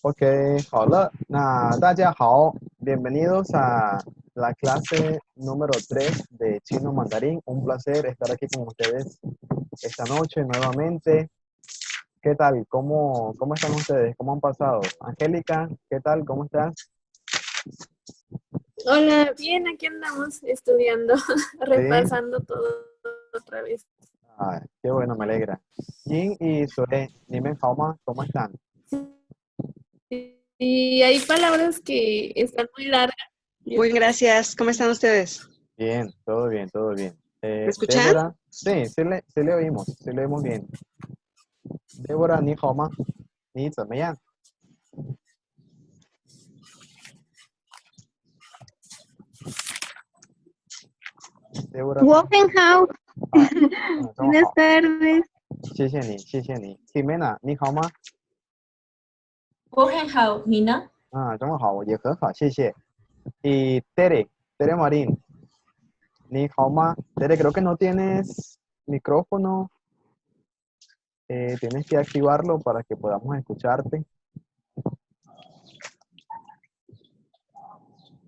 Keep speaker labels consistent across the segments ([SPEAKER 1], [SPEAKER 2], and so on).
[SPEAKER 1] OK，好了，那大家好，bienvenidos a la clase número 3 de Chino Mandarín. Un placer estar aquí con ustedes esta noche nuevamente. ¿Qué tal? ¿Cómo están ustedes? ¿Cómo han pasado? Angélica, ¿qué tal? ¿Cómo estás?
[SPEAKER 2] Hola, bien, aquí andamos estudiando,
[SPEAKER 1] Sí,
[SPEAKER 2] repasando todo otra vez.
[SPEAKER 1] qué bueno, me alegra. Jin y Zoe, Nimen Haoma, ¿cómo están?
[SPEAKER 2] Y hay palabras que están muy largas y
[SPEAKER 3] Muy bien,
[SPEAKER 2] entonces
[SPEAKER 3] gracias. ¿Cómo están ustedes?
[SPEAKER 1] Bien, todo bien, todo bien.
[SPEAKER 3] ¿Me escuchan?
[SPEAKER 1] Débora, sí, sí le oímos bien. Débora, ni Haoma, ni Zmeyan. Débora,
[SPEAKER 4] Wopenhau,
[SPEAKER 1] 中文
[SPEAKER 4] buenas
[SPEAKER 1] 好，tardes. 谢谢你，谢谢你。Jimena，你好吗？
[SPEAKER 5] 我很好，你呢？
[SPEAKER 1] 中文好，我也很好，谢谢。Y Tere Marín, ni hao ma. Tere, creo que no tienes micrófono. Tienes que activarlo para que podamos escucharte.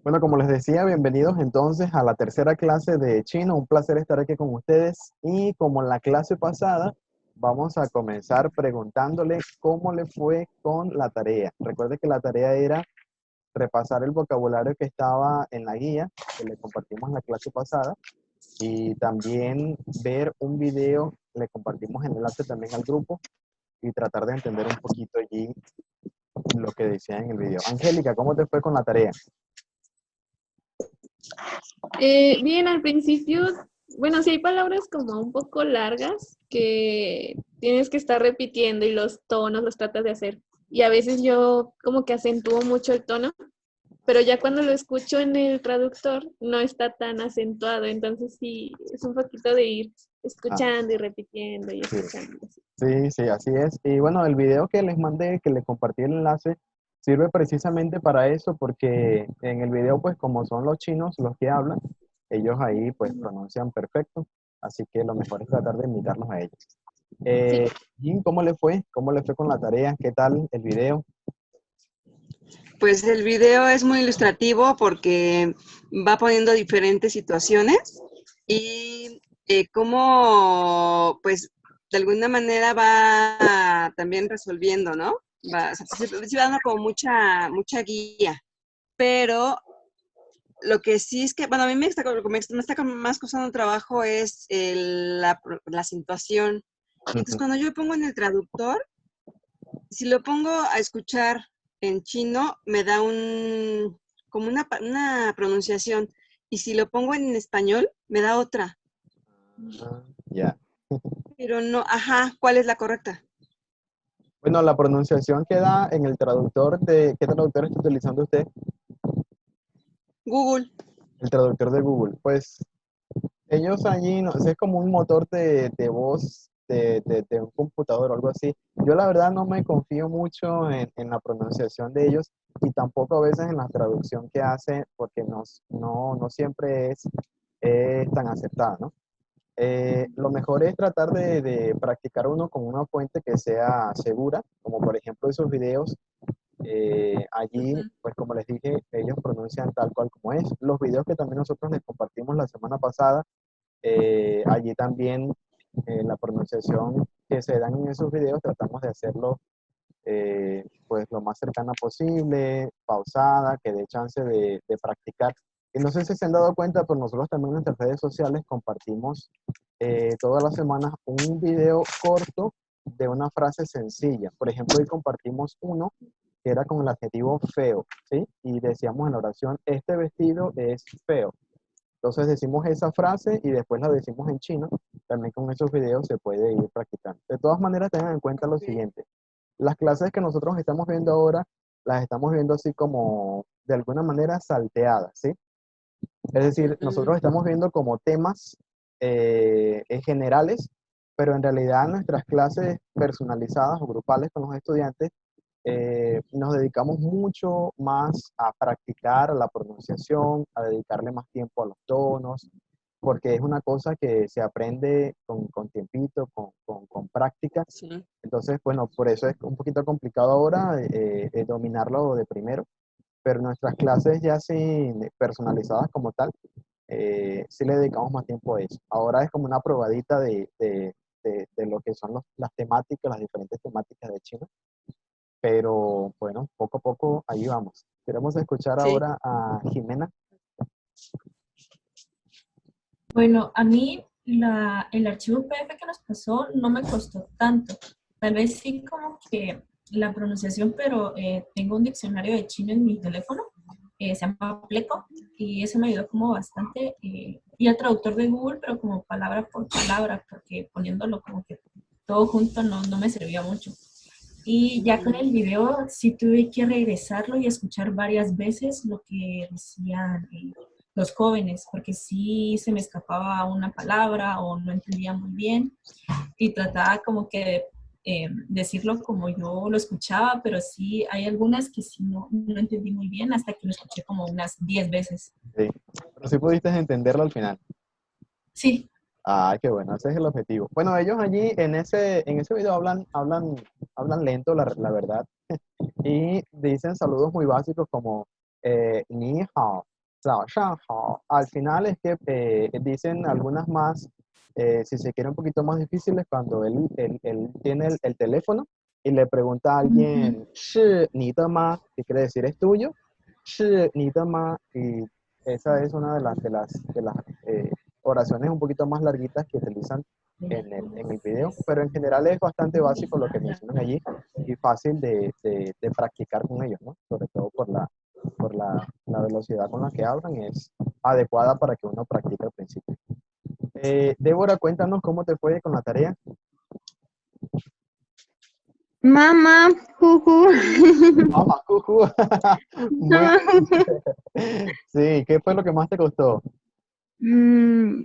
[SPEAKER 1] Bueno, como les decía, bienvenidos entonces a la tercera clase de chino. Un placer estar aquí con ustedes. Y como en la clase pasada, vamos a comenzar preguntándole cómo le fue con la tarea. Recuerde que la tarea era repasar el vocabulario que estaba en la guía que le compartimos en la clase pasada y también ver un video, le compartimos el enlace también al grupo y tratar de entender un poquito allí lo que decía en el video. Angélica, ¿cómo te fue con la tarea?
[SPEAKER 2] bien, al principio, bueno, sí hay palabras como un poco largas que tienes que estar repitiendo y los tonos los tratas de hacer. Y a veces yo como que acentúo mucho el tono, pero ya cuando lo escucho en el traductor no está tan acentuado, entonces sí, es un poquito de ir
[SPEAKER 1] Ah,
[SPEAKER 2] escuchando y repitiendo y
[SPEAKER 1] sí.
[SPEAKER 2] escuchando.
[SPEAKER 1] Sí, sí, así es. Y bueno, el video que les mandé, que les compartí el enlace, sirve precisamente para eso, porque en el video, pues como son los chinos los que hablan, ellos ahí pues pronuncian perfecto, así que lo mejor es tratar de imitarlos a ellos.
[SPEAKER 2] Sí.
[SPEAKER 1] Jim, ¿cómo le fue? ¿Cómo le fue con la tarea? ¿Qué tal el video?
[SPEAKER 3] Pues el video es muy ilustrativo porque va poniendo diferentes situaciones y cómo, pues, de alguna manera va también resolviendo, ¿no? O sea, sí va dando como mucha guía, pero lo que sí es que, bueno, a mí lo que me está más costando trabajo es la acentuación. Y entonces cuando yo pongo en el traductor, si lo pongo a escuchar en chino, me da como una pronunciación. Y si lo pongo en español, me da otra.
[SPEAKER 1] Ya.
[SPEAKER 3] Pero no, ajá, ¿cuál es la correcta?
[SPEAKER 1] Bueno, la pronunciación queda en el traductor de, ¿qué traductor está utilizando usted?
[SPEAKER 3] Google.
[SPEAKER 1] El traductor de Google. Pues ellos allí, no sé, es como un motor de voz de un computador o algo así. Yo la verdad no me confío mucho en la pronunciación de ellos y tampoco a veces en la traducción que hace porque no siempre es tan acertada, ¿no? Lo mejor es tratar de practicar uno con una fuente que sea segura, como por ejemplo esos videos. Allí,
[SPEAKER 3] Ujú.
[SPEAKER 1] pues como les dije, ellos pronuncian tal cual como es. Los videos que también nosotros les compartimos la semana pasada, allí también la pronunciación que se dan en esos videos tratamos de hacerlo pues lo más cercana posible, pausada, que dé chance de practicar. Y no sé si se han dado cuenta, pero nosotros también en nuestras redes sociales compartimos todas las semanas un video corto de una frase sencilla. Por ejemplo, hoy compartimos uno que era con el adjetivo feo, ¿sí? Y decíamos en la oración, este vestido es feo. Entonces decimos esa frase y después la decimos en chino. También con esos videos se puede ir practicando. De todas maneras, tengan en cuenta lo
[SPEAKER 3] Ok.
[SPEAKER 1] siguiente. Las clases que nosotros estamos viendo ahora, las estamos viendo así como de alguna manera salteadas, ¿sí? Es decir, nosotros estamos viendo como temas generales, pero en realidad nuestras clases personalizadas o grupales con los estudiantes nos dedicamos mucho más a practicar la pronunciación, a dedicarle más tiempo a los tonos, porque es una cosa que se aprende con tiempito, con práctica.
[SPEAKER 3] Sí.
[SPEAKER 1] Entonces, bueno, por eso es un poquito complicado ahora dominarlo de primero, pero nuestras clases ya sí personalizadas como tal, sí le dedicamos más tiempo a eso. Ahora es como una probadita de lo que son las temáticas, las diferentes temáticas de China, pero bueno, poco a poco ahí vamos. Queremos escuchar
[SPEAKER 3] Sí.
[SPEAKER 1] ahora a Jimena.
[SPEAKER 5] Bueno, a mí el archivo PDF que nos pasó no me costó tanto. Tal vez sí como que la pronunciación, pero tengo un diccionario de chino en mi teléfono, se llama Pleco, y eso me ayudó como bastante. Y el traductor de Google, pero como palabra por palabra, porque poniéndolo como que todo junto no me servía mucho. Y ya con el video sí tuve que regresarlo y escuchar varias veces lo que decían los jóvenes, porque sí se me escapaba una palabra o no entendía muy bien y trataba como que decirlo como yo lo escuchaba, pero sí hay algunas que sí no entendí muy bien hasta que lo escuché como unas 10 veces.
[SPEAKER 1] Sí. Pero sí pudiste entenderlo al final.
[SPEAKER 5] Sí,
[SPEAKER 1] Ah, qué bueno, ese es el objetivo. Bueno, ellos allí en ese video hablan lento, la verdad, y dicen saludos muy básicos como ni hao, zao shan hao. Al final es que dicen algunas más, si se quiere un poquito más difíciles, cuando él tiene el teléfono y le pregunta a alguien, "¿是你的吗?", que quiere decir es tuyo, "是你的吗?", y esa es una de las oraciones un poquito más larguitas que utilizan en el video, pero en general es bastante básico lo que mencionan allí y fácil de practicar con ellos, ¿no? Sobre todo por la velocidad con la que hablan, es adecuada para que uno practique al principio. Débora, cuéntanos cómo te fue con la tarea.
[SPEAKER 4] Mamá, juju.
[SPEAKER 1] Mamá, juju. Muy bien. Sí, ¿qué fue lo que más te costó?
[SPEAKER 4] Mm,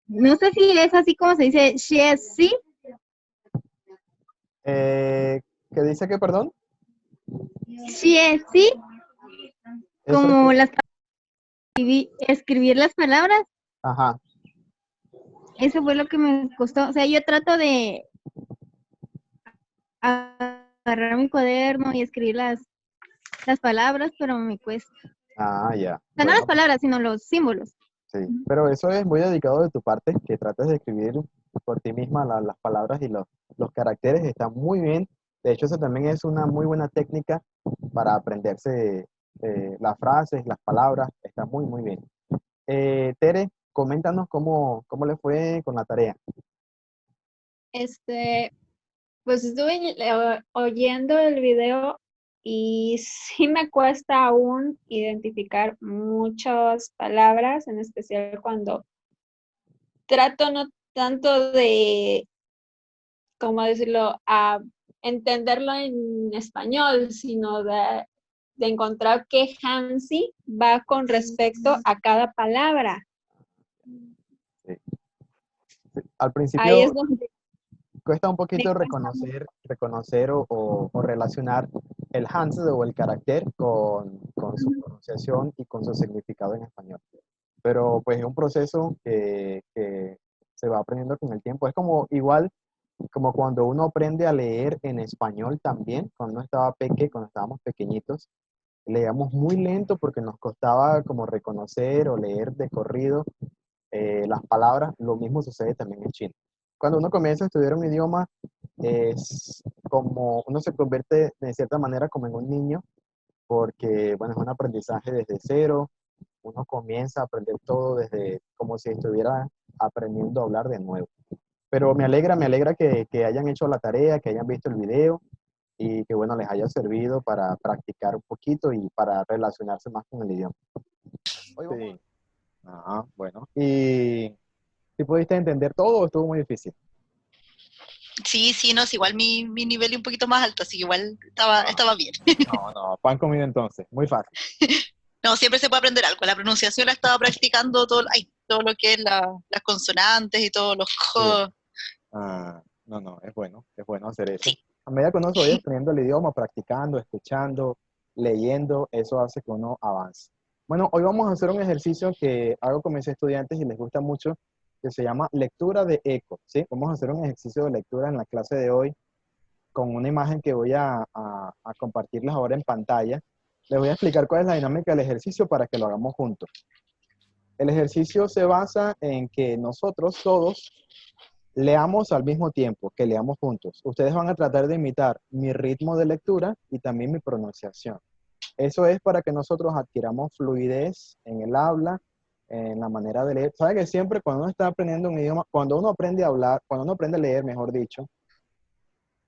[SPEAKER 4] no sé si es así como se dice, sí,
[SPEAKER 1] Eh, ¿Qué dice que, perdón?
[SPEAKER 4] sí,
[SPEAKER 1] Eso
[SPEAKER 4] como
[SPEAKER 1] es,
[SPEAKER 4] escribir las palabras,
[SPEAKER 1] ajá,
[SPEAKER 4] eso fue lo que me costó. O sea, yo trato de agarrar mi cuaderno y escribir las palabras, pero me cuesta.
[SPEAKER 1] ya.
[SPEAKER 4] O sea, no las
[SPEAKER 1] Bueno,
[SPEAKER 4] palabras, sino los símbolos.
[SPEAKER 1] sí, pero eso es muy dedicado de tu parte, que trates de escribir por ti misma las palabras y los caracteres, está muy bien. De hecho, eso también es una muy buena técnica para aprenderse las frases, las palabras, está muy, muy bien. Tere, coméntanos cómo le fue con la tarea.
[SPEAKER 2] Pues estuve oyendo el video y sí me cuesta aún identificar muchas palabras, en especial cuando trato no tanto de, ¿cómo decirlo?, a entenderlo en español, sino de encontrar qué Hansi va con respecto a cada palabra.
[SPEAKER 1] Sí. Al
[SPEAKER 2] Ahí es
[SPEAKER 1] principio
[SPEAKER 2] donde
[SPEAKER 1] cuesta un
[SPEAKER 2] me
[SPEAKER 1] poquito
[SPEAKER 2] cuesta mucho.
[SPEAKER 1] reconocer o relacionar el Hanzi o el carácter con su pronunciación y con su significado en español. Pero pues es un proceso que se va aprendiendo con el tiempo. Es como igual como cuando uno aprende a leer en español también, cuando estábamos pequeñitos, leíamos muy lento porque nos costaba como reconocer o leer de corrido las palabras. Lo mismo sucede también en chino. Cuando uno comienza a estudiar un idioma, es como uno se convierte de cierta manera como en un niño, porque bueno, es un aprendizaje desde cero, uno comienza a aprender todo desde como si estuviera aprendiendo a hablar de nuevo. Pero me alegra que hayan hecho la tarea, que hayan visto el video y que bueno, les haya servido para practicar un poquito y para relacionarse más con el idioma. Hoy vamos sí. Bueno. ¿Y si pudiste entender todo o estuvo muy difícil?
[SPEAKER 6] Sí, sí, no, es igual mi nivel es un poquito más alto, así que igual estaba bien.
[SPEAKER 1] No, pan comido entonces, muy fácil.
[SPEAKER 6] No, siempre se puede aprender algo. La pronunciación la estaba practicando todo lo que es las consonantes y todos los
[SPEAKER 1] Sí.
[SPEAKER 6] co.
[SPEAKER 1] No, es bueno hacer eso.
[SPEAKER 6] Sí,
[SPEAKER 1] A medida que uno se vaya aprendiendo el idioma, practicando, escuchando, leyendo, eso hace que uno avance. Bueno, hoy vamos a hacer un ejercicio que hago con mis estudiantes y les gusta mucho, que se llama lectura de eco, ¿sí? Vamos a hacer un ejercicio de lectura en la clase de hoy con una imagen que voy a compartirles ahora en pantalla. Les voy a explicar cuál es la dinámica del ejercicio para que lo hagamos juntos. El ejercicio se basa en que nosotros todos leamos al mismo tiempo, que leamos juntos. Ustedes van a tratar de imitar mi ritmo de lectura y también mi pronunciación. Eso es para que nosotros adquiramos fluidez en el habla, en la manera de leer. ¿Sabe que siempre cuando uno está aprendiendo un idioma, cuando uno aprende a hablar, cuando uno aprende a leer, mejor dicho,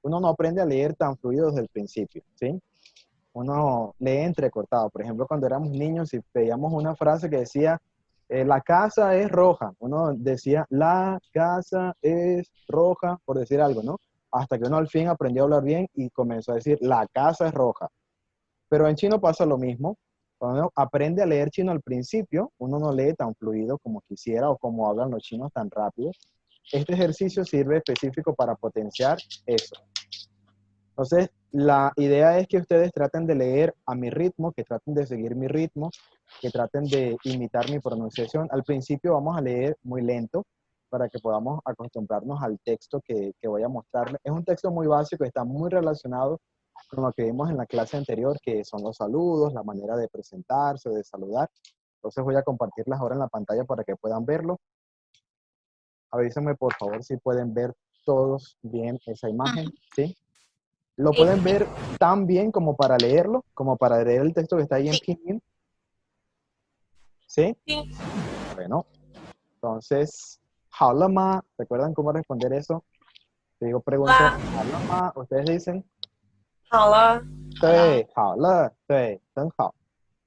[SPEAKER 1] uno no aprende a leer tan fluido desde el principio, ¿sí? Uno lee entrecortado. Por ejemplo, cuando éramos niños y veíamos una frase que decía, la casa es roja. Uno decía, la casa es roja, por decir algo, ¿no? Hasta que uno al fin aprendió a hablar bien y comenzó a decir, la casa es roja. Pero en chino pasa lo mismo. Cuando uno aprende a leer chino al principio, uno no lee tan fluido como quisiera o como hablan los chinos tan rápido. Este ejercicio sirve específico para potenciar eso. Entonces, la idea es que ustedes traten de leer a mi ritmo, que traten de seguir mi ritmo, que traten de imitar mi pronunciación. Al principio vamos a leer muy lento para que podamos acostumbrarnos al texto que voy a mostrarles. Es un texto muy básico, está muy relacionado con lo que vimos en la clase anterior, que son los saludos, la manera de presentarse, de saludar. Entonces voy a compartirlas ahora en la pantalla para que puedan verlo. Avísenme por favor si pueden ver todos bien esa imagen, ¿sí? ¿Lo pueden ver tan bien como para leerlo, como para leer el texto que está ahí en
[SPEAKER 6] Sí.
[SPEAKER 1] Pinyin? ¿Sí?
[SPEAKER 5] Sí.
[SPEAKER 1] Bueno, entonces, 好了吗? ¿Recuerdan cómo responder eso? Si digo pregunto, 好了吗? Ustedes dicen,
[SPEAKER 5] 好了，
[SPEAKER 1] 对，好了，对，很好.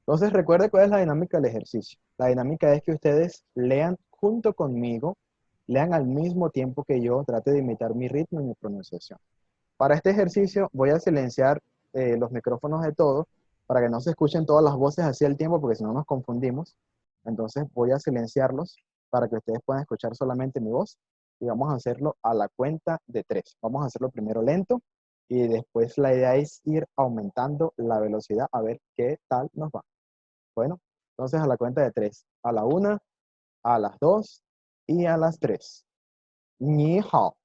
[SPEAKER 1] Entonces, recuerde cuál es la dinámica del ejercicio. La dinámica es que ustedes lean junto conmigo, lean al mismo tiempo que yo, trate de imitar mi ritmo y mi pronunciación. Para este ejercicio voy a silenciar los micrófonos de todos para que no se escuchen todas las voces así al tiempo, porque si no nos confundimos. Entonces voy a silenciarlos para que ustedes puedan escuchar solamente mi voz y vamos a hacerlo a la cuenta de 3. Vamos a hacerlo primero lento y después la idea es ir aumentando la velocidad a ver qué tal nos va. Bueno, entonces a la cuenta de 3. A la 1, a las 2 y a las 3. 你好，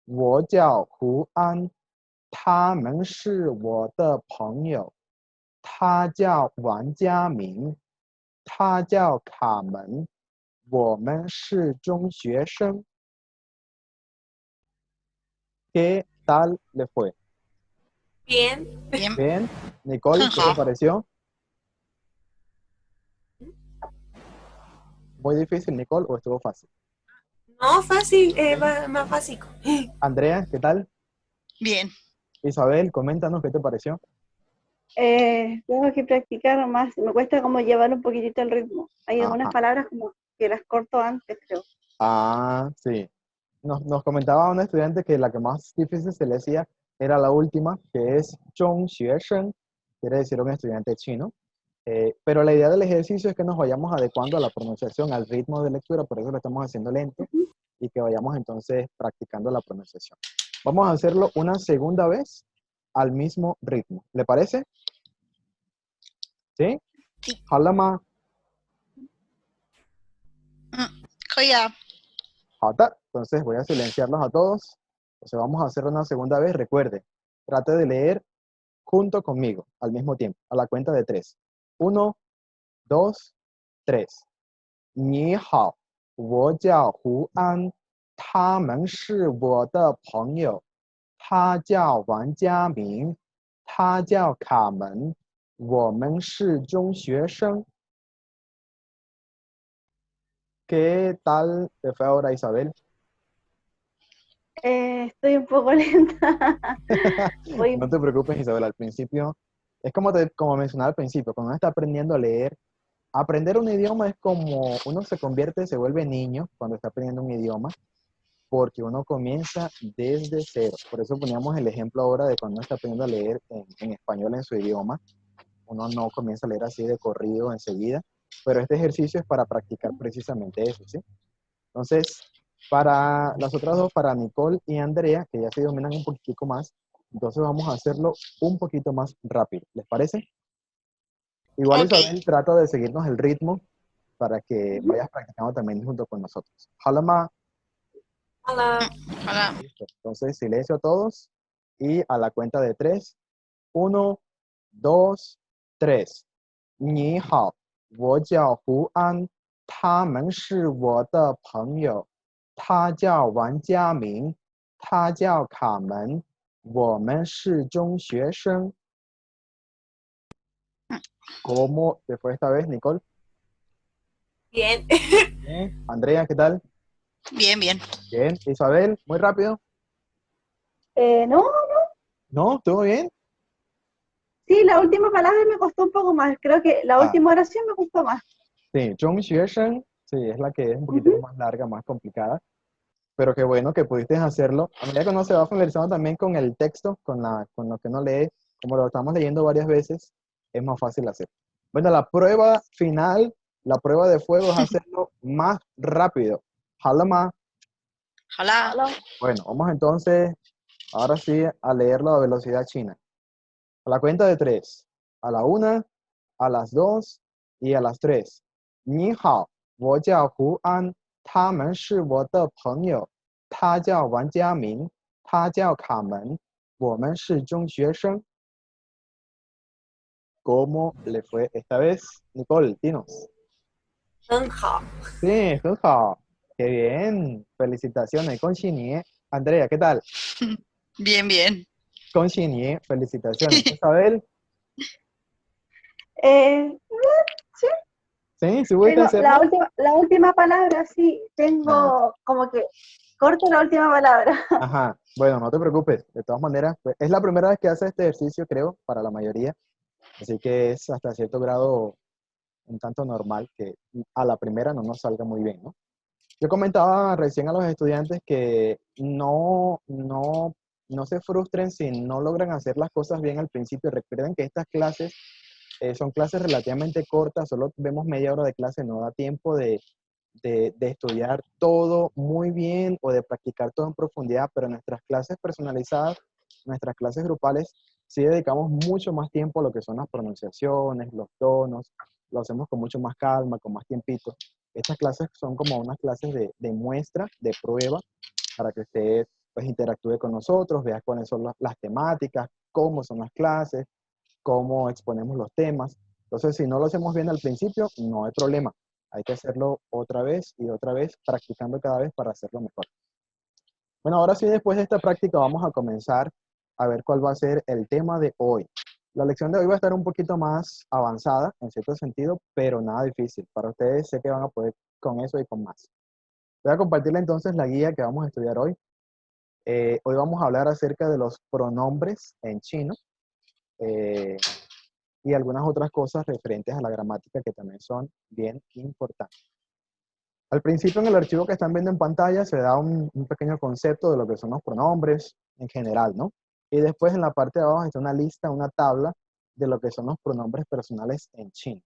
[SPEAKER 1] 我叫胡安。他们是我的朋友，他叫王家明，他叫卡门，我们是中学生。¿Qué tal le fue?
[SPEAKER 5] bien.
[SPEAKER 6] Bien.
[SPEAKER 1] Bien. Nicole, ¿qué te
[SPEAKER 6] Ajá.
[SPEAKER 1] pareció? ¿Muy difícil, Nicole, o estuvo fácil?
[SPEAKER 5] No, fácil, más básico.
[SPEAKER 1] Andrea, ¿qué tal?
[SPEAKER 6] Bien.
[SPEAKER 1] Isabel, coméntanos qué te pareció.
[SPEAKER 7] Tengo que practicar más, me cuesta como llevar un poquitito el ritmo. Hay algunas
[SPEAKER 1] Ajá.
[SPEAKER 7] palabras como que las corto antes, creo.
[SPEAKER 1] Ah, sí. Nos comentaba un estudiante que la que más difícil se le hacía era la última, que es 中学生, quiere decir un estudiante chino. Pero la idea del ejercicio es que nos vayamos adecuando a la pronunciación, al ritmo de lectura, por eso lo estamos haciendo lento, y que vayamos entonces practicando la pronunciación. Vamos a hacerlo una segunda vez al mismo ritmo. ¿Le parece? ¿Sí?
[SPEAKER 6] Sí.
[SPEAKER 1] 好了吗？
[SPEAKER 6] 可以啊。
[SPEAKER 1] 好的, entonces voy a silenciarlos a todos. Entonces vamos a hacerlo una segunda vez. Recuerde, trate de leer junto conmigo al mismo tiempo, a la cuenta de 3. 1, 2, 3. 你好，我叫胡安，他们是我的朋友，他叫王家明，他叫卡门，我们是中学生。¿Qué tal te fue ahora, Isabel?
[SPEAKER 7] Estoy un poco lenta. Voy,
[SPEAKER 1] No te preocupes, Isabel, al principio, es como mencionaba al principio, cuando uno está aprendiendo a leer, aprender un idioma es como uno se convierte, se vuelve niño cuando está aprendiendo un idioma, porque uno comienza desde cero. Por eso poníamos el ejemplo ahora de cuando uno está aprendiendo a leer en español en su idioma, uno no comienza a leer así de corrido enseguida, pero este ejercicio es para practicar precisamente eso, ¿sí? Entonces, para las otras dos, para Nicole y Andrea, que ya se dominan un poquitico más, entonces vamos a hacerlo un poquito más rápido. ¿Les parece? Igual
[SPEAKER 6] Ok.
[SPEAKER 1] Isabel trata de seguirnos el ritmo para que vayas practicando también junto con nosotros. Halama,
[SPEAKER 5] Hola.
[SPEAKER 6] Hola.
[SPEAKER 1] listo. Entonces, silencio a todos y a la cuenta de 3. 1, 2, 3. 你好，我叫胡安，他们是我的朋友。他叫王佳明，他叫卡门，我们是中学生。¿Cómo te fue esta vez, Nicole?
[SPEAKER 5] Bien.
[SPEAKER 1] Bien. Andrea, ¿qué tal?
[SPEAKER 6] Bien, bien.
[SPEAKER 1] Bien. Isabel, muy rápido.
[SPEAKER 7] No,
[SPEAKER 1] ¿No? ¿Todo bien?
[SPEAKER 7] sí, la última palabra me costó un poco más. Creo que la
[SPEAKER 1] Ah,
[SPEAKER 7] última oración me costó más.
[SPEAKER 1] sí, 中学生, sí, es la que es un poquito más larga, más complicada. Pero qué bueno que pudiste hacerlo. A medida que uno se va familiarizando también con el texto, con lo que uno lee, como lo estamos leyendo varias veces, es más fácil hacer. Bueno, la prueba final, la prueba de fuego es hacerlo más rápido. Halama.
[SPEAKER 6] Hola.
[SPEAKER 7] Hola.
[SPEAKER 1] Bueno, vamos entonces, ahora sí, a leerlo a velocidad china. A la cuenta de 3. A la 1, a las 2 y a las 3. 你好，我叫胡安，他们是我的朋友。他叫王佳明，他叫卡门，我们是中学生。¿Cómo le fue esta vez? Nicole, dinos.
[SPEAKER 5] 很好。
[SPEAKER 1] Sí, 很好. Qué bien. Felicitaciones. 恭喜你. Andrea, ¿qué tal?
[SPEAKER 6] Bien, bien.
[SPEAKER 1] 恭喜你. Felicitaciones. Isabel,
[SPEAKER 7] Eh, sí,
[SPEAKER 1] sí, sí pudiste hacerlo.
[SPEAKER 7] la última palabra, sí,
[SPEAKER 1] Ah,
[SPEAKER 7] tengo como que corto la última palabra.
[SPEAKER 1] ajá. Bueno, no te preocupes. De todas maneras, pues, es la primera vez que hace este ejercicio, creo, para la mayoría. Así que es hasta cierto grado un tanto normal que a la primera no nos salga muy bien, ¿no? Yo comentaba recién a los estudiantes que no se frustren si no logran hacer las cosas bien al principio. Recuerden que estas clases son clases relativamente cortas, solo vemos media hora de clase, no da tiempo de estudiar todo muy bien o de practicar todo en profundidad, pero en nuestras clases personalizadas, nuestras clases grupales, sí dedicamos mucho más tiempo a lo que son las pronunciaciones, los tonos, lo hacemos con mucho más calma, con más tiempito. Estas clases son como unas clases de muestra, de prueba, para que usted pues interactúe con nosotros, vea cuáles son las temáticas, cómo son las clases, cómo exponemos los temas. Entonces, si no lo hacemos bien al principio, no hay problema. Hay que hacerlo otra vez y otra vez, practicando cada vez para hacerlo mejor. Bueno, ahora sí, después de esta práctica vamos a comenzar a ver cuál va a ser el tema de hoy. La lección de hoy va a estar un poquito más avanzada, en cierto sentido, pero nada difícil. Para ustedes sé que van a poder con eso y con más. Voy a compartirle entonces la guía que vamos a estudiar hoy. Hoy vamos a hablar acerca de los pronombres en chino. Y algunas otras cosas referentes a la gramática que también son bien importantes. Al principio en el archivo que están viendo en pantalla se da un pequeño concepto de lo que son los pronombres en general, ¿no? Y después en la parte de abajo está una lista, una tabla de lo que son los pronombres personales en chino.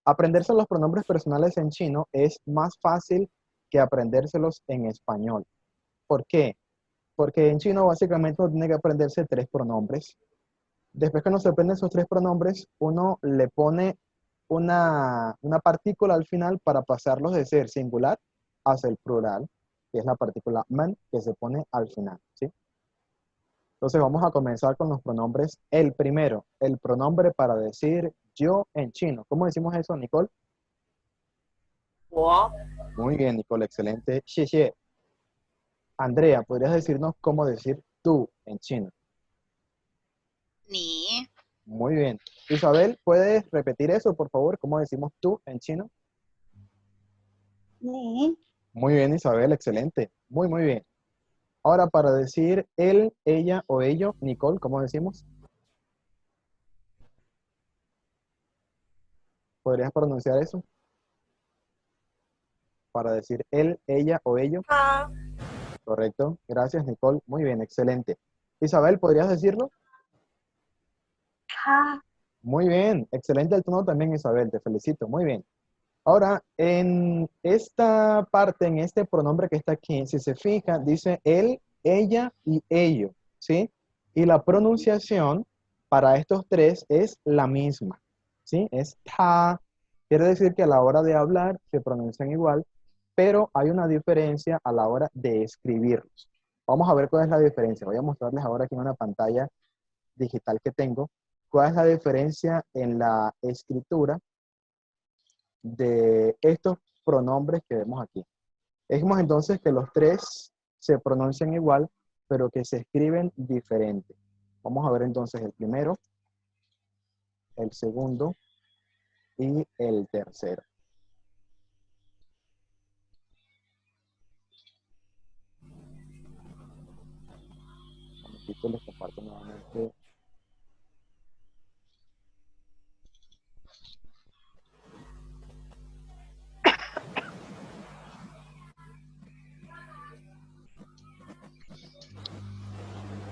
[SPEAKER 1] Aprenderse los pronombres personales en chino es más fácil que aprendérselos en español. ¿Por qué? Porque en chino básicamente uno tiene que aprenderse 3 pronombres. Después que uno se aprende esos 3 pronombres, uno le pone una partícula al final para pasarlos de ser singular hacia el plural, que es la partícula man, que se pone al final, ¿sí? Entonces vamos a comenzar con los pronombres. El primero, el pronombre para decir yo en chino. ¿Cómo decimos eso, Nicole?
[SPEAKER 5] 我
[SPEAKER 1] Muy bien, Nicole, excelente. Xie xie. Andrea, ¿podrías decirnos cómo decir tú en chino?
[SPEAKER 6] Ni.
[SPEAKER 1] Muy bien. Isabel, ¿puedes repetir eso, por favor? ¿Cómo decimos tú en chino?
[SPEAKER 7] Ni,
[SPEAKER 1] Muy bien, Isabel, excelente. Muy, muy bien. Ahora, para decir él, ella o ello, Nicole, ¿cómo decimos? ¿Podrías pronunciar eso? Para decir él, ella o ello.
[SPEAKER 5] 他
[SPEAKER 1] Correcto. Gracias, Nicole. Muy bien, excelente. Isabel, ¿podrías decirlo?
[SPEAKER 7] ka,
[SPEAKER 1] Muy bien. Excelente el tono también, Isabel. Te felicito. Muy bien. Ahora, en esta parte, en este pronombre que está aquí, si se fija, dice él, ella y ello, ¿sí? Y la pronunciación para estos 3 es la misma. ¿sí? Es ta. Quiere decir que a la hora de hablar se pronuncian igual, pero hay una diferencia a la hora de escribirlos. Vamos a ver cuál es la diferencia. Voy a mostrarles ahora aquí en una pantalla digital que tengo. ¿Cuál es la diferencia en la escritura de estos pronombres que vemos aquí? Vemos entonces que los tres se pronuncian igual, pero que se escriben diferente. Vamos a ver entonces el primero, el segundo y el tercero. Un momentito, les comparto nuevamente.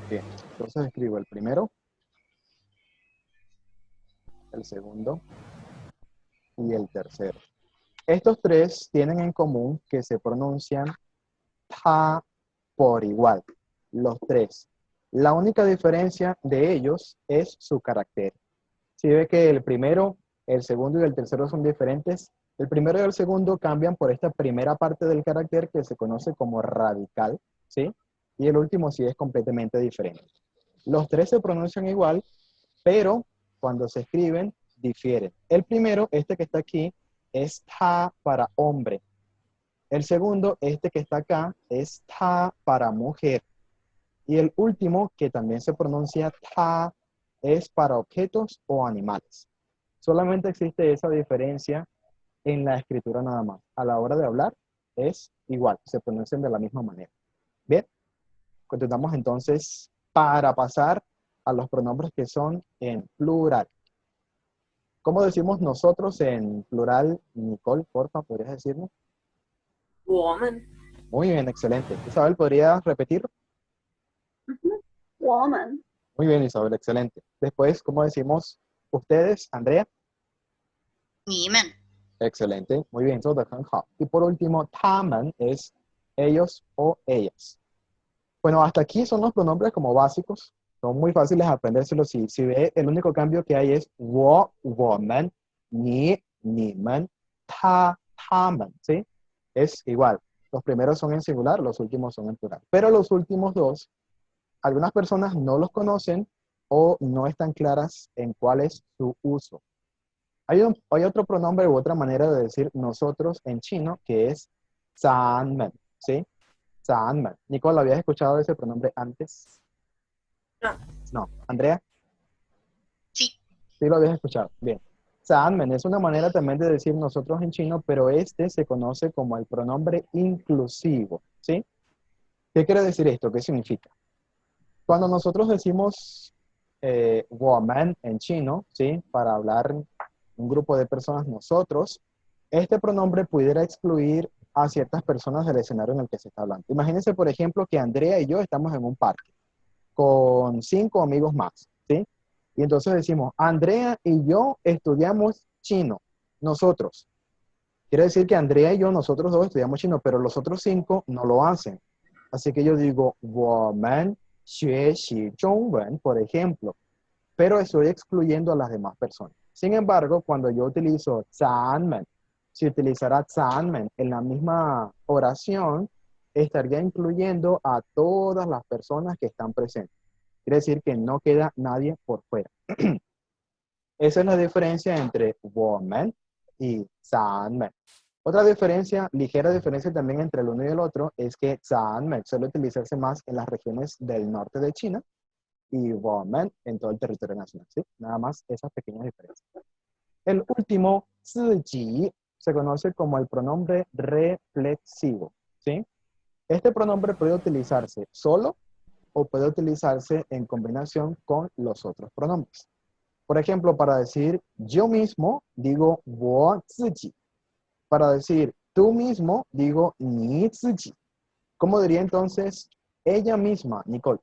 [SPEAKER 1] Bien, entonces escribo el primero, el segundo y el tercero. Estos tres tienen en común que se pronuncian ta por igual, los tres. La única diferencia de ellos es su carácter. Si ve que el primero, el segundo y el tercero son diferentes, el primero y el segundo cambian por esta primera parte del carácter que se conoce como radical, ¿sí? Y el último sí es completamente diferente. Los tres se pronuncian igual, pero cuando se escriben, difieren. El primero, este que está aquí, es ta para hombre. El segundo, este que está acá, es ta para mujer. Y el último, que también se pronuncia ta, es para objetos o animales. Solamente existe esa diferencia en la escritura nada más. A la hora de hablar es igual, se pronuncian de la misma manera. Bien, continuamos entonces para pasar a los pronombres que son en plural. ¿Cómo decimos nosotros en plural? Nicole, porfa, ¿podrías decirnos?
[SPEAKER 8] Woman.
[SPEAKER 1] Muy bien, excelente. Isabel, ¿podría repetir?
[SPEAKER 7] Woman.
[SPEAKER 1] Muy bien, Isabel, excelente. Después, ¿cómo decimos ustedes, Andrea?
[SPEAKER 6] 你们
[SPEAKER 1] Excelente, muy bien, 做得很好. Y por último, 他们 es ellos o ellas. Bueno, hasta aquí son los pronombres como básicos. Son muy fáciles de aprendérselos. Si ve, el único cambio que hay es 我, 我们, 你, 你们, 他, 他们, ¿sí? Es igual. Los primeros son en singular, los últimos son en plural. Pero los últimos dos, algunas personas no los conocen o no están claras en cuál es su uso. Hay otro pronombre u otra manera de decir nosotros en chino que es 咱们, ¿sí? 咱们. Nicole, ¿habías escuchado ese pronombre antes?
[SPEAKER 8] No.
[SPEAKER 1] No. ¿Andrea?
[SPEAKER 6] Sí.
[SPEAKER 1] Sí lo habías escuchado. Bien. 咱们 es una manera también de decir nosotros en chino, pero este se conoce como el pronombre inclusivo, ¿sí? ¿Qué quiere decir esto? ¿Qué significa? Cuando nosotros decimos 我们 en chino, ¿sí? Para hablar un grupo de personas, nosotros, este pronombre pudiera excluir a ciertas personas del escenario en el que se está hablando. Imagínense, por ejemplo, que Andrea y yo estamos en un parque con 5 amigos más, ¿sí? Y entonces decimos, Andrea y yo estudiamos chino, nosotros. Quiere decir que Andrea y yo, nosotros dos estudiamos chino, pero los otros 5 no lo hacen. Así que yo digo, 我们学习中文, por ejemplo, pero estoy excluyendo a las demás personas. Sin embargo, cuando yo utilizo 咱们, si utilizara 咱们 en la misma oración, estaría incluyendo a todas las personas que están presentes. Quiere decir que no queda nadie por fuera. Esa es la diferencia entre 我们 y 咱们. Otra diferencia, ligera diferencia también entre el uno y el otro, es que 咱们 suele utilizarse más en las regiones del norte de China y 我们 en todo el territorio nacional, ¿sí? Nada más esas pequeñas diferencias. El último, 自己, se conoce como el pronombre reflexivo, ¿sí? Este pronombre puede utilizarse solo o puede utilizarse en combinación con los otros pronombres. Por ejemplo, para decir yo mismo, digo 我自己. Para decir tú mismo, digo 你自己. ¿Cómo diría entonces ella misma, Nicole?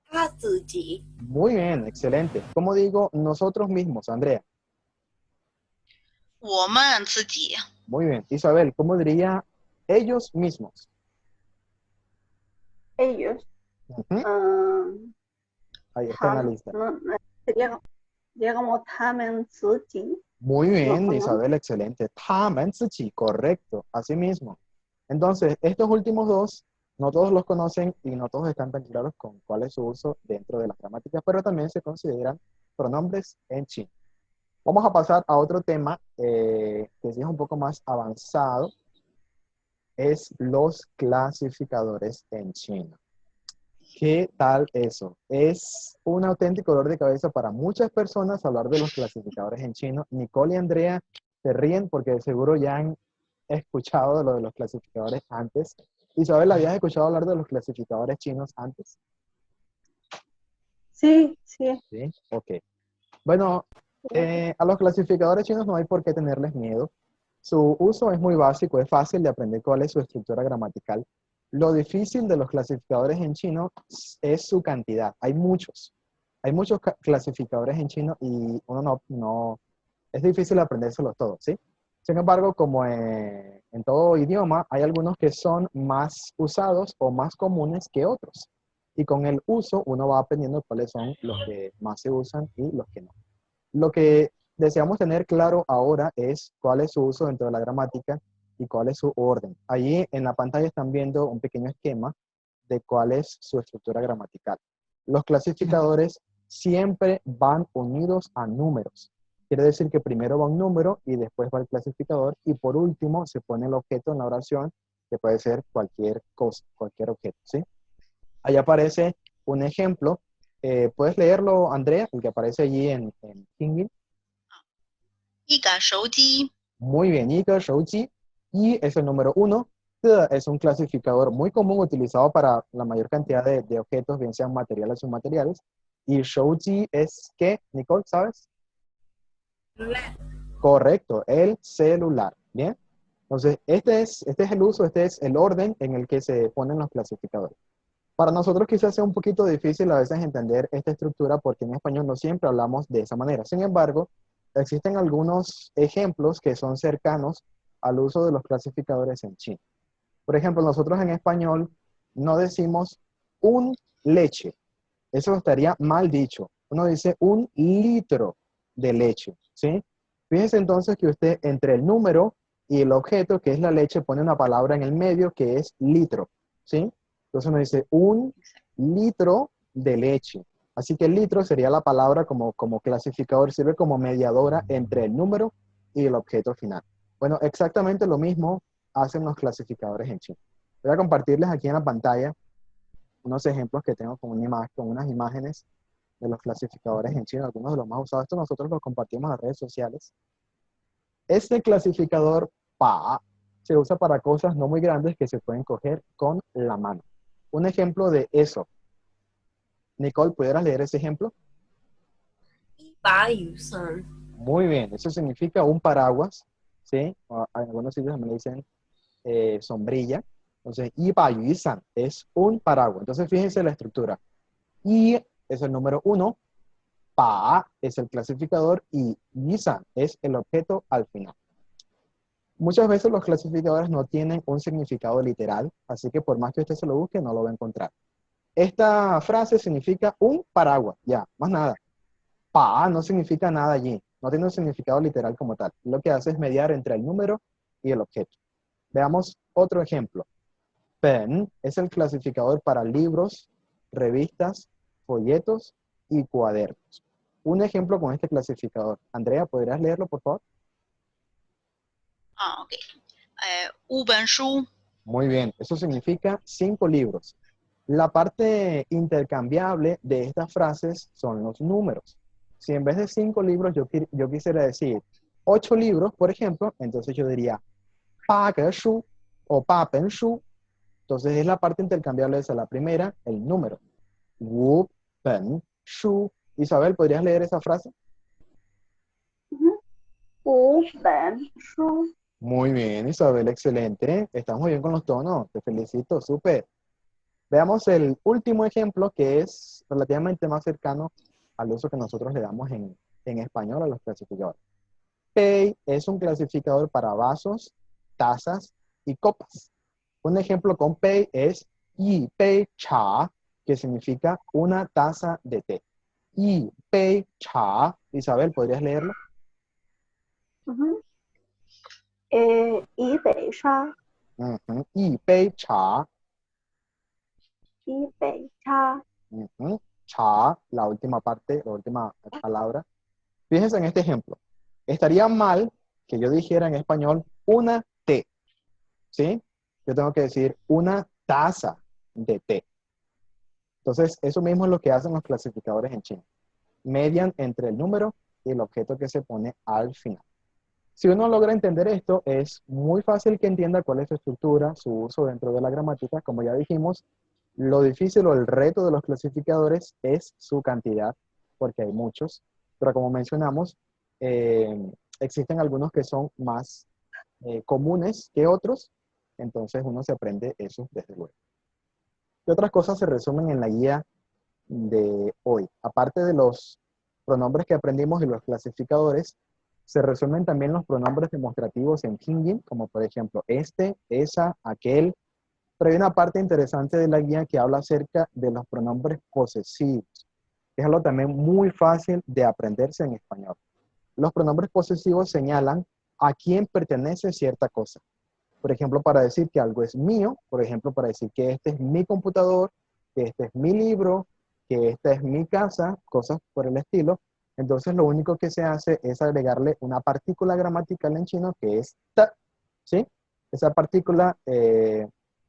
[SPEAKER 8] 他自己
[SPEAKER 1] Muy bien, excelente. ¿Cómo digo nosotros mismos, Andrea?
[SPEAKER 6] 我们自己
[SPEAKER 1] Muy bien. Isabel, ¿cómo diría ellos mismos?
[SPEAKER 7] Ellos.
[SPEAKER 1] Ujú.
[SPEAKER 7] ah,
[SPEAKER 1] Ahí está en la
[SPEAKER 7] ham,
[SPEAKER 1] lista.
[SPEAKER 7] no, sería Sería como 他们自己.
[SPEAKER 1] Muy bien,
[SPEAKER 7] No, no.
[SPEAKER 1] Isabel, excelente. 他们自己, correcto, así mismo. Entonces, estos últimos dos, no todos los conocen y no todos están tan claros con cuál es su uso dentro de las gramáticas, pero también se consideran pronombres en chino. Vamos a pasar a otro tema que sí es un poco más avanzado, es los clasificadores en chino. ¿Qué tal eso? Es un auténtico dolor de cabeza para muchas personas hablar de los clasificadores en chino. Nicole y Andrea se ríen porque seguro ya han escuchado de lo de los clasificadores antes. Isabel, ¿habías escuchado hablar de los clasificadores chinos antes?
[SPEAKER 7] Sí, sí.
[SPEAKER 1] Sí, ok. Bueno, a los clasificadores chinos no hay por qué tenerles miedo. Su uso es muy básico, es fácil de aprender cuál es su estructura gramatical. Lo difícil de los clasificadores en chino es su cantidad. Hay muchos clasificadores en chino y uno no, es difícil aprendérselos todos, ¿sí? Sin embargo, como en todo idioma, hay algunos que son más usados o más comunes que otros. Y con el uso uno va aprendiendo cuáles son los que más se usan y los que no. Lo que deseamos tener claro ahora es cuál es su uso dentro de la gramática y cuál es su orden. Allí en la pantalla están viendo un pequeño esquema de cuál es su estructura gramatical. Los clasificadores siempre van unidos a números. Quiere decir que primero va un número y después va el clasificador y por último se pone el objeto en la oración, que puede ser cualquier cosa, cualquier objeto, ¿sí? Ahí aparece un ejemplo. ¿Puedes leerlo, Andrea? El que aparece allí en Pinyin.
[SPEAKER 6] 一个手机
[SPEAKER 1] Muy bien, Ika, Shouji. Y es el número 1. Ge es un clasificador muy común utilizado para la mayor cantidad de objetos, bien sean materiales o inmateriales. Y Shouji es ¿qué, Nicole, sabes?
[SPEAKER 8] celular.
[SPEAKER 1] Correcto, el celular. Bien. Entonces, este es el uso, este es el orden en el que se ponen los clasificadores. Para nosotros quizás sea un poquito difícil a veces entender esta estructura porque en español no siempre hablamos de esa manera. Sin embargo, existen algunos ejemplos que son cercanos al uso de los clasificadores en chino. Por ejemplo, nosotros en español no decimos un leche. Eso estaría mal dicho. Uno dice un litro de leche, ¿sí? Fíjese entonces que usted entre el número y el objeto, que es la leche, pone una palabra en el medio que es litro, ¿sí? Entonces uno dice un litro de leche. Así que el litro sería la palabra como clasificador, sirve como mediadora entre el número y el objeto final. Bueno, exactamente lo mismo hacen los clasificadores en chino. Voy a compartirles aquí en la pantalla unos ejemplos que tengo con unas imágenes de los clasificadores en chino, algunos de los más usados. Esto nosotros los compartimos en las redes sociales. Este clasificador pa se usa para cosas no muy grandes que se pueden coger con la mano. Un ejemplo de eso. Nicole, ¿pudieras leer ese ejemplo?
[SPEAKER 8] 一把雨伞.
[SPEAKER 1] Muy bien, eso significa un paraguas, ¿sí? O algunos sitios me dicen sombrilla. Entonces, y yusan es un paraguas. Entonces, fíjense la estructura. Y es el número 1, pa es el clasificador y yusan es el objeto al final. Muchas veces los clasificadores no tienen un significado literal, así que por más que usted se lo busque, no lo va a encontrar. Esta frase significa un paraguas, ya, más nada. Pa no significa nada allí, no tiene un significado literal como tal. Lo que hace es mediar entre el número y el objeto. Veamos otro ejemplo. Pen es el clasificador para libros, revistas, folletos y cuadernos. Un ejemplo con este clasificador. Andrea, ¿podrías leerlo, por favor?
[SPEAKER 6] 啊，OK，5本书
[SPEAKER 1] Muy bien, eso significa 5 libros. La parte intercambiable de estas frases son los números. Si en vez de 5 libros yo quisiera decir 8 libros, por ejemplo, entonces yo diría 八个书 o 八本书. Entonces es la parte intercambiable de esa. La primera, el número. 五本书. Isabel, ¿podrías leer esa frase?
[SPEAKER 7] 五本书.
[SPEAKER 1] Muy bien, Isabel, excelente. Estás muy bien con los tonos. Te felicito, súper. Veamos el último ejemplo que es relativamente más cercano al uso que nosotros le damos en español a los clasificadores. Pei es un clasificador para vasos, tazas y copas. Un ejemplo con pei es yi pei cha, que significa una taza de té. y pei cha. Isabel, ¿podrías leerlo?
[SPEAKER 7] 一杯茶，
[SPEAKER 1] Ujú, y pei cha.
[SPEAKER 7] 一杯茶，
[SPEAKER 1] Ujú, cha, la última parte, la última palabra. Fíjense en este ejemplo. Estaría mal que yo dijera en español una té, ¿sí? Yo tengo que decir una taza de té. Entonces, eso mismo es lo que hacen los clasificadores en chino. Median entre el número y el objeto que se pone al final. Si uno logra entender esto, es muy fácil que entienda cuál es su estructura, su uso dentro de la gramática. Como ya dijimos, lo difícil o el reto de los clasificadores es su cantidad, porque hay muchos. Pero como mencionamos, existen algunos que son más comunes que otros, entonces uno se aprende eso desde luego. ¿Qué otras cosas se resumen en la guía de hoy? Aparte de los pronombres que aprendimos y los clasificadores, se resumen también los pronombres demostrativos en pinyin, como por ejemplo este, esa, aquel. Pero hay una parte interesante de la guía que habla acerca de los pronombres posesivos. Es algo también muy fácil de aprenderse en español. Los pronombres posesivos señalan a quién pertenece cierta cosa. Por ejemplo, para decir que algo es mío, por ejemplo, para decir que este es mi computador, que este es mi libro, que esta es mi casa, cosas por el estilo. Entonces, lo único que se hace es agregarle una partícula gramatical en chino que es ta, ¿sí? Esa partícula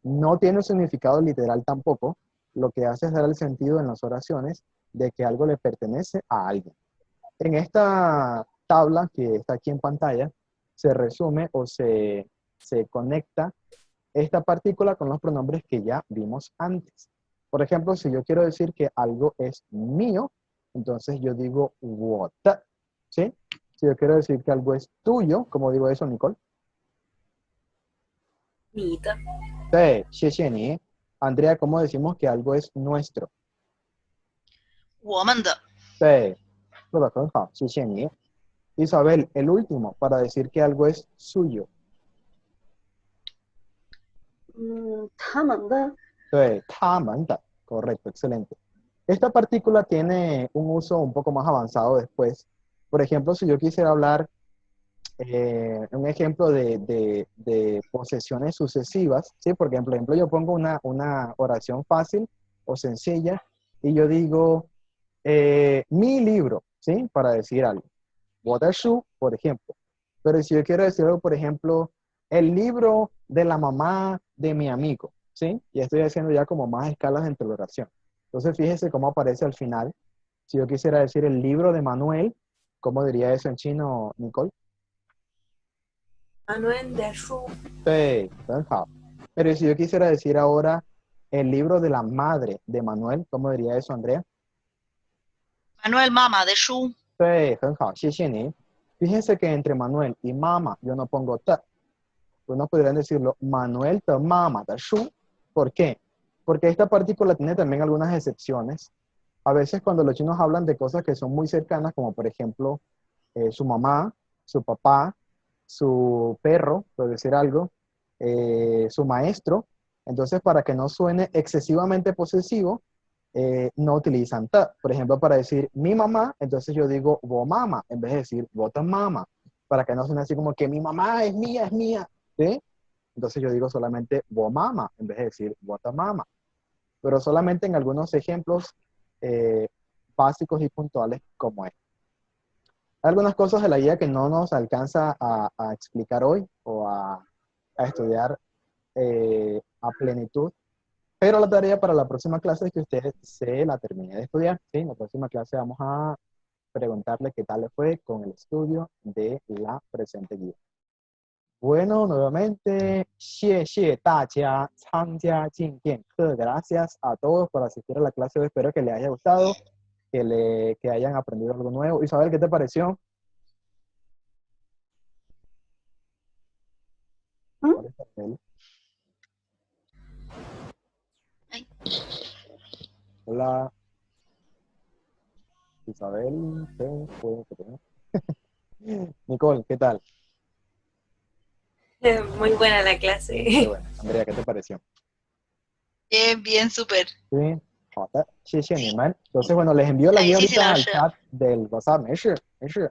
[SPEAKER 1] no tiene un significado literal tampoco. Lo que hace es dar el sentido en las oraciones de que algo le pertenece a alguien. En esta tabla que está aquí en pantalla, se resume o se conecta esta partícula con los pronombres que ya vimos antes. Por ejemplo, si yo quiero decir que algo es mío, entonces yo digo what, ¿sí? Si yo quiero decir que algo es tuyo, ¿cómo digo eso, Nicole?
[SPEAKER 8] 你的，
[SPEAKER 1] 对，谢谢你. Andrea, ¿cómo decimos que algo es nuestro?
[SPEAKER 6] 我们的，
[SPEAKER 1] 对，说得很好，谢谢你. Isabel, el último, para decir que algo es suyo.
[SPEAKER 7] 他们的，
[SPEAKER 1] 对，他们的, correcto, excelente. Esta partícula tiene un uso un poco más avanzado después. Por ejemplo, si yo quisiera hablar un ejemplo de posesiones sucesivas, ¿sí? Por ejemplo, yo pongo una oración fácil o sencilla y yo digo mi libro, ¿sí? Para decir algo. 我的书, por ejemplo. Pero si yo quiero decir algo, por ejemplo, el libro de la mamá de mi amigo, ¿sí? Y estoy haciendo ya como más escalas entre la oración. Entonces, fíjese cómo aparece al final. Si yo quisiera decir el libro de Manuel, ¿cómo diría eso en chino, Nicole?
[SPEAKER 8] 马伦的书，
[SPEAKER 1] Sí, 很好. Pero si yo quisiera decir ahora el libro de la madre de Manuel, ¿cómo diría eso, Andrea?
[SPEAKER 6] Manuel Mama de Shu.
[SPEAKER 1] 对，很好，谢谢您. Fíjense que entre Manuel y mamá yo no pongo t. Unos podrían decirlo Manuel de mamá de Shu. ¿Por qué? Porque esta partícula tiene también algunas excepciones. A veces cuando los chinos hablan de cosas que son muy cercanas, como por ejemplo su mamá, su papá, su perro, por decir algo, su maestro, entonces para que no suene excesivamente posesivo, no utilizan ta. Por ejemplo, para decir mi mamá, entonces yo digo wo mama, en vez de decir vota mama, para que no suene así como que mi mamá es mía, ¿sí? Entonces yo digo solamente wo mama, en vez de decir vota mama. Pero solamente en algunos ejemplos básicos y puntuales como este. Hay algunas cosas de la guía que no nos alcanza a explicar hoy o a estudiar a plenitud. Pero la tarea para la próxima clase es que usted se la termine de estudiar. ¿Sí? En la próxima clase vamos a preguntarle qué tal le fue con el estudio de la presente guía. Bueno, nuevamente, 谢谢大家参加今天课. Gracias a todos por asistir a la clase. Espero que les haya gustado, que hayan aprendido algo nuevo. Isabel, ¿qué te pareció? Hola, Isabel. Nicole, ¿qué tal?
[SPEAKER 8] muy buena la clase.
[SPEAKER 1] Qué bueno. Andrea, ¿qué te pareció?
[SPEAKER 6] Bien, bien, súper.
[SPEAKER 1] Sí. 好的，谢谢你们。Entonces, bueno, les envío la guía
[SPEAKER 6] 谢谢
[SPEAKER 1] ahorita
[SPEAKER 6] 老
[SPEAKER 1] al
[SPEAKER 6] 师。
[SPEAKER 1] chat del WhatsApp. 没事，没事。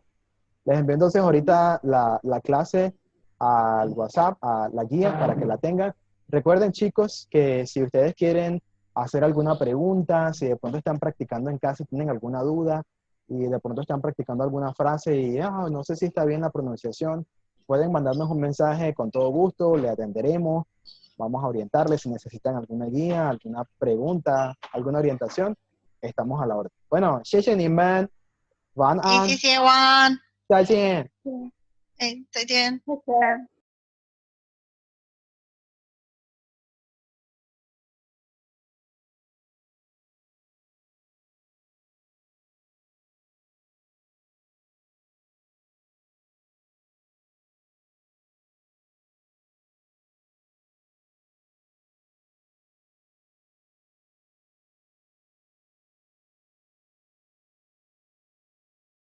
[SPEAKER 1] Les envío entonces ahorita la clase al WhatsApp, a la guía para que la tengan. Recuerden, chicos, que si ustedes quieren hacer alguna pregunta, si de pronto están practicando en casa y tienen alguna duda, y de pronto están practicando alguna frase y no sé si está bien la pronunciación, pueden mandarnos un mensaje con todo gusto, le atenderemos, vamos a orientarles si necesitan alguna guía, alguna pregunta, alguna orientación, estamos a la orden. Bueno, 谢谢你们，晚安，
[SPEAKER 6] 谢谢晚安，
[SPEAKER 1] 再见。
[SPEAKER 7] 对，
[SPEAKER 6] 哎，再见。
[SPEAKER 7] 拜拜。